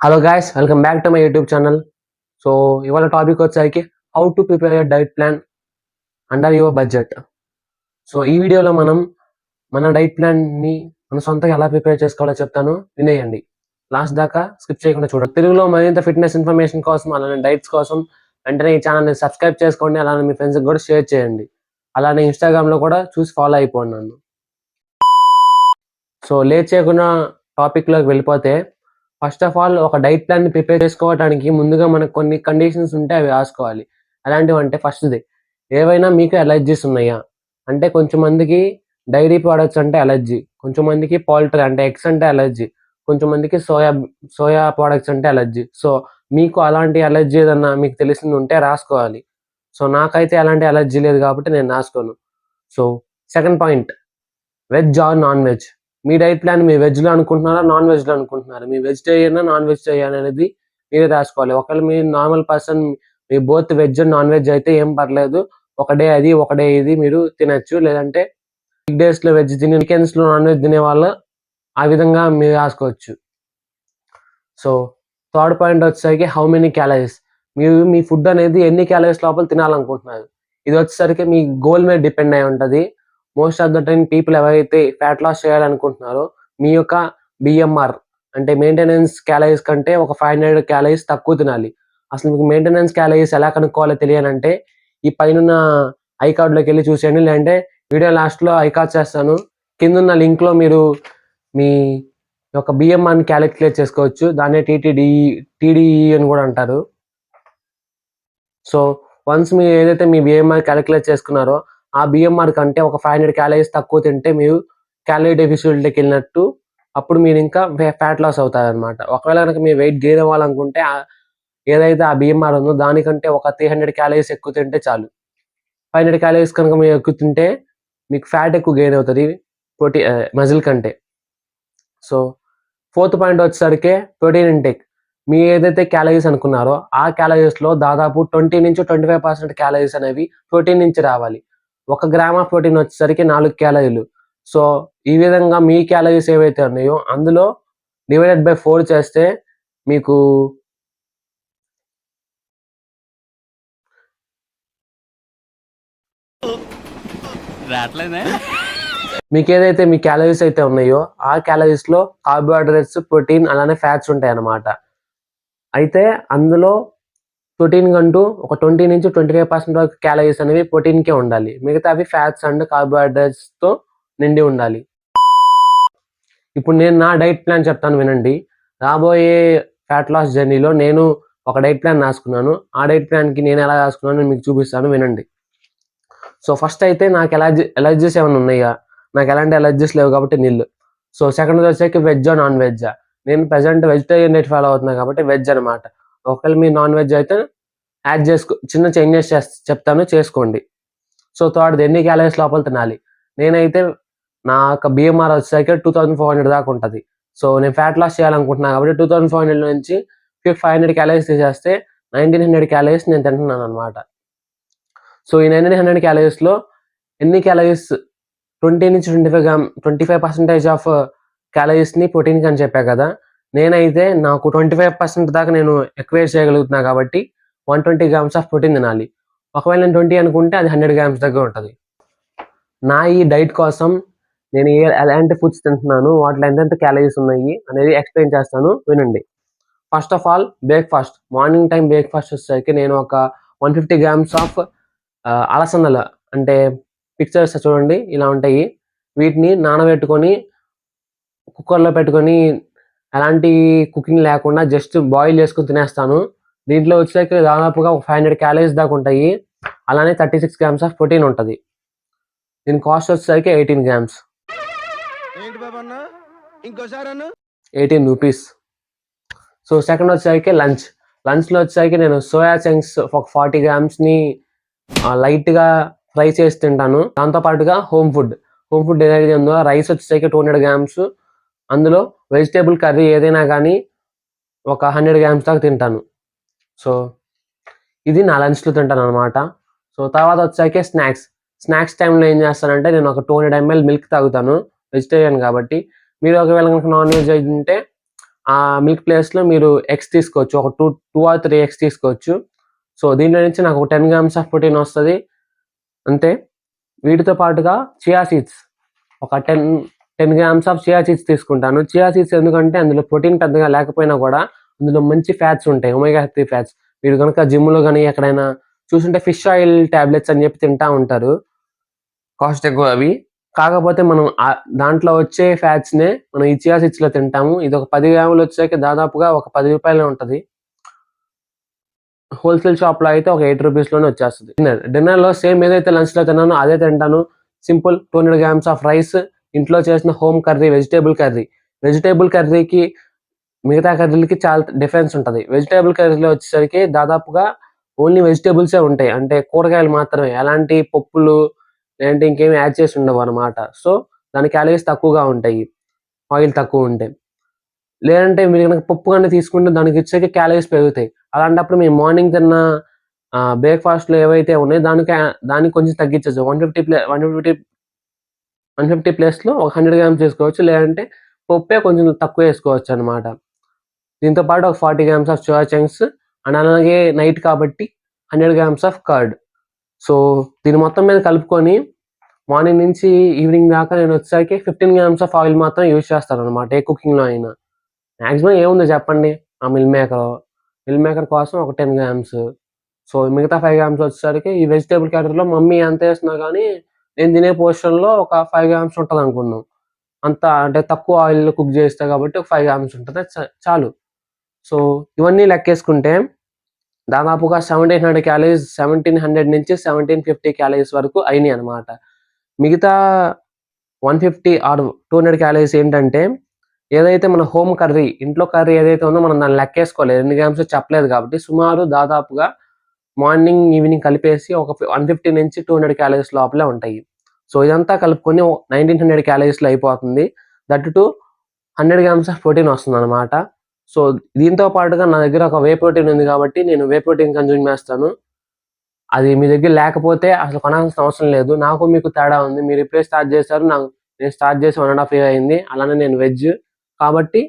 Hello guys, welcome back to my YouTube channel. So ఇవాళ topic వచ్చేసరికి how to prepare your diet plan under your budget. So ఈ వీడియోలో మనం మన diet ప్లాన్ని మన సొంతంగా ఎలా ప్రిపేర్ చేసుకోవాలో చెప్తాను, వినేయండి. లాస్ట్ దాకా స్కిప్ చేయకుండా చూడండి. తెలుగులో మరింత ఫిట్నెస్ ఇన్ఫర్మేషన్ కోసం, అలానే డైట్స్ కోసం వెంటనే ఈ ఛానల్ని సబ్స్క్రైబ్ చేసుకోండి. అలానే మీ ఫ్రెండ్స్కి కూడా షేర్ చేయండి. అలానే ఇన్స్టాగ్రామ్లో కూడా చూసి ఫాలో అయిపోండి నన్ను. సో లేట్ చేయకుండా టాపిక్లోకి వెళ్ళిపోతే, ఫస్ట్ ఆఫ్ ఆల్ ఒక డైట్ ప్లాన్ని ప్రిపేర్ చేసుకోవడానికి ముందుగా మనకు కొన్ని కండిషన్స్ ఉంటే అవి రాసుకోవాలి. అలాంటివంటే ఫస్ట్‌ది, ఏవైనా మీకు అలర్జీస్ ఉన్నాయా? అంటే కొంచెం మందికి డైరీ ప్రొడక్ట్స్ అంటే అలర్జీ, కొంచెం మందికి పౌల్ట్రీ అంటే ఎగ్స్ అంటే అలర్జీ, కొంచెం మందికి సోయా ప్రొడక్ట్స్ అంటే అలర్జీ. సో మీకు అలాంటి అలర్జీ ఏదన్నా మీకు తెలిసింది ఉంటే రాసుకోవాలి. సో నాకైతే ఎలాంటి అలర్జీ లేదు కాబట్టి నేను రాసుకోను. So second point, veg or non veg. మీ డైట్ ప్లాన్ మీ వెజ్‌లో అనుకుంటున్నారా? నాన్ వెజ్‌లో అనుకుంటున్నారా? మీ వెజిటేరియనా? నాన్ వెజిటేరియన్ అనేది మీరే రాసుకోవాలి. ఒకవేళ మీరు normal person, me both veg and non veg అయితే ఏం పర్లేదు. ఒక డే అది, ఒక డే ఇది మీరు తినొచ్చు. లేదంటే వీక్ డేస్‌లో వెజ్ తిని, వీకెండ్స్‌లో నాన్ వెజ్ తినేవాళ్ళు ఆ విధంగా మీరు రాసుకోవచ్చు. సో థర్డ్ పాయింట్ వచ్చేసరికి హౌ మెనీ క్యాలరీస్. మీరు మీ ఫుడ్ అనేది ఎన్ని క్యాలరీస్ లోపల తినాలనుకుంటున్నారు? ఇది వచ్చేసరికి మీ గోల్ మీద డిపెండ్ అయి ఉంటది. Most of the time people ఎవరైతే ఫ్యాట్ లాస్ చేయాలనుకుంటున్నారో, మీ యొక్క బీఎంఆర్ అంటే మెయింటెనెన్స్ క్యాలరీస్ కంటే ఒక 500 క్యాలరీస్ తక్కువ తినాలి. అసలు మీకు మెయింటెనెన్స్ క్యాలరీస్ ఎలా కనుక్కోవాలో తెలియాలంటే ఈ పైనున్న ఐ కార్డ్‌లోకెళ్ళి చూసేయండి. లేదంటే వీడియో లాస్ట్‌లో ఐ కార్డ్ చేస్తాను. కిందున్న లింక్‌లో మీరు మీ యొక్క బీఎంఆర్‌ని క్యాలిక్యులేట్ చేసుకోవచ్చు. దాన్నే టీడీఈ అని కూడా అంటారు. సో వన్స్ మీరు ఏదైతే మీ బీఎంఆర్ క్యాలిక్యులేట్ చేసుకున్నారో, ఆ బీఎంఆర్ కంటే ఒక 500 క్యాలరీస్ తక్కువ తింటే మీరు క్యాలరీ డెఫిసిట్‌లోకి వెళ్ళినట్టు. అప్పుడు మీరు ఇంకా ఫ్యాట్ లాస్ అవుతారనమాట. ఒకవేళ గనక మీరు వెయిట్ గెయిన్ అవ్వాలనుకుంటే ఏదైతే ఆ బీఎంఆర్ ఉందో దానికంటే ఒక 300 క్యాలరీస్ ఎక్కువ తింటే చాలు. 500 క్యాలరీస్ కనుక మీరు ఎక్కువ తింటే మీకు ఫ్యాట్ ఎక్కువ గెయిన్ అవుతది మజిల్ కంటే. సో ఫోర్త్ పాయింట్ వచ్చేసరికి ప్రోటీన్ ఇంటేక్. మీరు ఏదైతే క్యాలరీస్ అనుకున్నారో ఆ క్యాలరీస్‌లో దాదాపు 20-25% క్యాలరీస్ అనేవి ప్రోటీన్ నుంచి రావాలి. 1 గ్రామ్ ఆఫ్ ప్రోటీన్ వచ్చేసరికి 4 క్యాలరీలు. సో ఈ విధంగా మీ క్యాలరీస్ ఏవైతే ఉన్నాయో అందులో డివైడెడ్ బై 4 చేస్తే మీకు మీకేదైతే మీ క్యాలరీస్ అయితే ఉన్నాయో ఆ క్యాలరీస్‌లో కార్బోహైడ్రేట్స్, ప్రోటీన్ అలానే ఫ్యాట్స్ ఉంటాయన్నమాట. అయితే అందులో ప్రోటీన్ కంటూ ఒక 20-25% వరకు క్యాలరీస్ అనేవి ప్రోటీన్‌కే ఉండాలి. మిగతావి ఫ్యాట్స్ అండ్ కార్బోహైడ్రేట్స్‌తో నిండి ఉండాలి. ఇప్పుడు నేను నా డైట్ ప్లాన్ చెప్తాను వినండి. రాబోయే ఫ్యాట్ లాస్ జర్నీలో నేను ఒక డైట్ ప్లాన్ రాసుకున్నాను. ఆ డైట్ ప్లాన్‌కి నేను ఎలా రాసుకున్నానో మీకు చూపిస్తాను వినండి. సో ఫస్ట్ అయితే నాకు అలర్జీస్ ఏమైనా ఉన్నాయా? నాకు ఎలాంటి అలర్జీస్ లేవు కాబట్టి నిల్. సో సెకండ్‌ది వచ్చేసరికి వెజ్జా? నాన్ వెజ్జా? నేను ప్రెజెంట్ వెజిటేరియన్ డైట్ ఫాలో అవుతున్నా కాబట్టి వెజ్ అనమాట. ఒకవేళ మీరు నాన్ వెజ్ అయితే యాడ్ చిన్న చేంజెస్ చెప్తాను, చేసుకోండి. సో థర్డ్‌ది ఎన్ని క్యాలరీస్ లోపల తినాలి? నేనైతే నా యొక్క బీఎంఆర్ వచ్చేసరికి 2400 దాకా ఉంటది. సో నేను ఫ్యాట్ లాస్ చేయాలనుకుంటున్నా కాబట్టి 2400 నుంచి 500 క్యాలరీస్ తీసేస్తే 1900 క్యాలరీస్ నేను తింటున్నాననమాట. సో ఈ 1900 క్యాలరీస్‌లో ఎన్ని క్యాలరీస్ 25% ఆఫ్ క్యాలరీస్‌ని ప్రోటీన్‌కి అని చెప్పా కదా! నేనైతే నాకు 25% దాకా నేను ఎక్వైర్ చేయగలుగుతున్నా కాబట్టి 120 గ్రామ్స్ ఆఫ్ ప్రోటీన్ తినాలి. ఒకవేళ నేను 20 అనుకుంటే అది 100 గ్రామ్స్ దగ్గర ఉంటది. నా ఈ డైట్ కోసం నేను ఎలాంటి ఫుడ్స్ తింటున్నాను, వాటిలో ఎంతెంత క్యాలరీస్ ఉన్నాయి అనేది ఎక్స్‌ప్లెయిన్ చేస్తాను వినండి. First of all breakfast. Morning time breakfast వచ్చేసరికి నేను ఒక 150 గ్రామ్స్ ఆఫ్ అలసందలు అంటే పిక్చర్స్ చూడండి ఇలా ఉంటాయి. వీటిని నానబెట్టుకొని కుక్కర్‌లో పెట్టుకొని ఎలాంటి కుకింగ్ లేకుండా జస్ట్ బాయిల్ చేసుకొని తినేస్తాను. దీంట్లో వచ్చేసరికి దాదాపుగా ఒక 500 క్యాలరీస్ దాకా ఉంటాయి. అలానే 36 గ్రామ్స్ ఆఫ్ ప్రోటీన్ ఉంటది. దీని కాస్ట్ వచ్చేసరికి 18 గ్రామ్స్. ఏంటి బాబన్న ఇంకోసారి అన్న 18 రూపీస్. సో సెకండ్ వచ్చేసరికి లంచ్. లంచ్‌లో వచ్చేసరికి నేను సోయా చంక్స్ ఒక 40 గ్రామ్స్‌ని లైట్‌గా ఫ్రై చేసి తింటాను. దాంతో పాటుగా హోమ్ ఫుడ్ ఏదైతే ఉందో రైస్ వచ్చేసరికి 200 గ్రామ్స్. అందులో వెజిటబుల్ కర్రీ ఏదైనా గానీ ఒక 100 గ్రామ్స్ దాకా తింటాను. సో ఇది నా లంచ్‌లో తింటాననమాట. సో తర్వాత వచ్చేసరికి స్నాక్స్ టైమ్‌లో ఏం చేస్తానంటే నేను ఒక 200 ml మిల్క్ తాగుతాను. వెజిటేరియన్ కాబట్టి. మీరు ఒకవేళ గనుక నాన్ వెజ్ అయి ఉంటే ఆ మిల్క్ ప్లేస్లో మీరు ఎగ్స్ తీసుకోవచ్చు, ఒక 2 ఆర్ 3 ఎగ్స్ తీసుకోవచ్చు. సో దీంట్లో నుంచి నాకు 10 గ్రామ్స్ ఆఫ్ ప్రోటీన్ వస్తుంది అంతే. వీటితో పాటుగా చియా సీడ్స్ ఒక 10 గ్రామ్స్ ఆఫ్ చియా సీడ్స్ తీసుకుంటాను. చియా సీడ్స్ ఎందుకంటే అందులో ప్రోటీన్ పెద్దగా లేకపోయినా కూడా అందులో మంచి ఫ్యాట్స్ ఉంటాయి, ఒమేగా 3 ఫ్యాట్స్. మీరు కనుక జిమ్లో కానీ ఎక్కడైనా చూసుంటే ఫిష్ ఆయిల్ టాబ్లెట్స్ అని చెప్పి తింటా ఉంటారు, కాస్ట్ ఎక్కువ అవి. కాకపోతే మనం దాంట్లో వచ్చే ఫ్యాట్స్నే మనం ఈ చియా సీడ్స్లో తింటాము. ఇది ఒక 10 గ్రాములు వచ్చేసరికి దాదాపుగా ఒక 10 రూపాయలే ఉంటుంది. హోల్సేల్ షాప్లో అయితే ఒక 8 రూపీస్లోనే వచ్చేస్తుంది. డిన్నర్లో సేమ్ ఏదైతే లంచ్లో తిన్నానో అదే తింటాను. సింపుల్ 200 గ్రామ్స్ ఆఫ్ రైస్, ఇంట్లో చేసిన home curry, vegetable curry. Vegetable కర్రీకి మిగతా కర్రీలకి చాలా డిఫరెన్స్ ఉంటుంది. వెజిటేబుల్ కర్రీలో వచ్చేసరికి దాదాపుగా ఓన్లీ వెజిటేబుల్సే ఉంటాయి, అంటే కూరగాయలు మాత్రమే, ఎలాంటి పప్పులు లేదంటే ఇంకేమి యాడ్ చేసి ఉండవు అనమాట. సో దాని క్యాలరీస్ తక్కువగా ఉంటాయి, ఆయిల్ తక్కువ ఉంటాయి. లేదంటే మీరు కనుక పప్పు కానీ తీసుకుంటే దానికి వచ్చేసరికి క్యాలరీస్ పెరుగుతాయి. అలాంటప్పుడు మేము మార్నింగ్ తిన్న బ్రేక్ఫాస్ట్లో ఏవైతే ఉన్నాయో దానికి కొంచెం తగ్గించచ్చు. 150 ప్లేస్లో ఒక 100 గ్రామ్స్ వేసుకోవచ్చు, లేదంటే పప్పే కొంచెం తక్కువ వేసుకోవచ్చు అనమాట. దీంతో పాటు ఒక 40 grams of soya chunks and అలాగే నైట్ కాబట్టి 100 గ్రామ్స్ ఆఫ్ కర్డ్. సో దీని మొత్తం మీద కలుపుకొని మార్నింగ్ నుంచి ఈవినింగ్ దాకా నేను వచ్చేసరికి 15 గ్రామ్స్ ఆఫ్ ఆయిల్ మాత్రం యూజ్ చేస్తాను అనమాట, ఏ కుకింగ్లో అయినా. మ్యాక్సిమం ఏముందో చెప్పండి, ఆ మిల్ మేకర్ కోసం ఒక 10 గ్రామ్స్. సో మిగతా 5 గ్రామ్స్ వచ్చేసరికి ఈ వెజిటేబుల్ క్యాటరీలో మమ్మీ ఎంత వేస్తున్నా కానీ నేను తినే పోర్షన్లో ఒక 5 గ్రామ్స్ ఉంటుంది అనుకున్నాం. అంత అంటే తక్కువ ఆయిల్లో కుక్ చేస్తా కాబట్టి ఒక 5 గ్రామ్స్ ఉంటుంది, చాలు. సో ఇవన్నీ లెక్కేసుకుంటే దాదాపుగా 1700 క్యాలరీస్, 1700 నుంచి 1750 క్యాలరీస్ వరకు అయినాయి అనమాట. మిగతా 150 ఆర్ 200 క్యాలరీస్ ఏంటంటే ఏదైతే మన హోమ్ కర్రీ, ఇంట్లో కర్రీ ఏదైతే ఉందో మనం దాన్ని లెక్కేసుకోలేదు, ఎన్ని గ్రామ్స్ చెప్పలేదు కాబట్టి సుమారు దాదాపుగా మార్నింగ్ ఈవినింగ్ కలిపేసి ఒక 150 నుంచి 200 క్యాలరీస్ లోపలే ఉంటాయి. సో ఇదంతా కలుపుకొని 1900 క్యాలరీస్లో అయిపోతుంది. That to 100 grams of protein వస్తుంది అనమాట. సో దీంతో పాటుగా నా దగ్గర ఒక వే ప్రోటీన్ ఉంది కాబట్టి నేను వే ప్రోటీన్ కన్జ్యూమ్ చేస్తాను. అది మీ దగ్గర లేకపోతే అసలు కొనాల్సిన అవసరం లేదు. నాకు మీకు తేడా ఉంది, మీరు ఇప్పుడే స్టార్ట్ చేశారు, నేను స్టార్ట్ చేసి 1.5 year అయింది. అలానే నేను వెజ్ కాబట్టి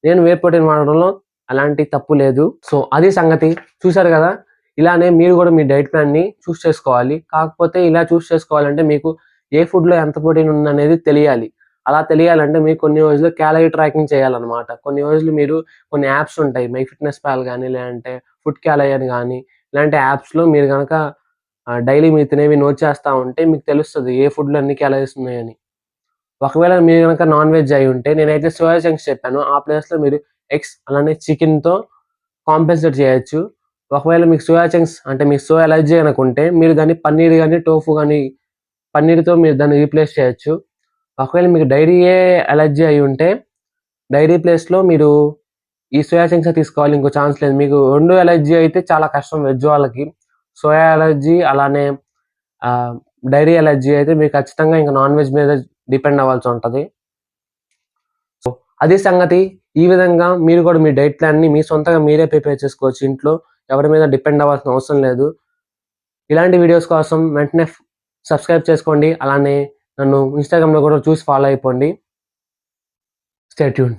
నేను వే ప్రోటీన్ వాడడంలో అలాంటి తప్పు లేదు. సో అది సంగతి, చూశారు కదా. ఇలానే మీరు కూడా మీ డైట్ ప్లాన్ని చూస్ చేసుకోవాలి. కాకపోతే ఇలా చూస్ చేసుకోవాలంటే మీకు ఏ ఫుడ్లో ఎంత ప్రోటీన్ ఉందనేది తెలియాలి. అలా తెలియాలంటే మీరు కొన్ని రోజులు క్యాలరీ ట్రాకింగ్ చేయాలన్నమాట. కొన్ని రోజులు మీరు కొన్ని యాప్స్ ఉంటాయి, మై ఫిట్నెస్ పాల్ కానీ లేదంటే ఫుడ్ క్యాలరీ అని కానీ, ఇలాంటి యాప్స్లో మీరు కనుక డైలీ మీరు తినేవి నోట్ చేస్తూ ఉంటే మీకు తెలుస్తుంది ఏ ఫుడ్లో ఎన్ని క్యాలరీస్ ఉన్నాయని. ఒకవేళ మీరు కనుక నాన్ వెజ్ అయి ఉంటే నేనైతే సోయా చంక్స్ చెప్పాను, ఆ ప్లేస్లో మీరు ఎగ్స్ అలానే చికెన్తో కాంపెన్సేట్ చేయొచ్చు. ఒకవేళ మీకు సోయా చంక్స్ అంటే మీకు సోయా అలర్జీ అనుకుంటే మీరు దాన్ని పన్నీర్ కానీ టోఫు కానీ పన్నీర్తో మీరు దాన్ని రీప్లేస్ చేయొచ్చు. ఒకవేళ మీకు డైరీయే అలర్జీ అయి ఉంటే డైరీ ప్లేస్లో మీరు ఈ సోయా చంక్స్ తీసుకోవాలి, ఇంకో ఛాన్స్ లేదు. మీకు 2 అలర్జీ అయితే చాలా కష్టం వెజ్ వాళ్ళకి. సోయా అలర్జీ అలానే డైరీ అలర్జీ అయితే మీరు ఖచ్చితంగా ఇంకా నాన్ వెజ్ మీద డిపెండ్ అవ్వాల్సి ఉంటుంది. సో అది సంగతి. ఈ విధంగా మీరు కూడా మీ డైట్ ప్లాన్ని మీ సొంతంగా మీరే ప్రిపేర్ చేసుకోవచ్చు ఇంట్లో, ఎవరి మీద డిపెండ్ అవ్వాల్సిన అవసరం లేదు. ఇలాంటి వీడియోస్ కోసం వెంటనే సబ్స్క్రైబ్ చేసుకోండి, అలానే నన్ను ఇన్స్టాగ్రామ్లో కూడా చూసి ఫాలో అయిపోండి. Stay tune.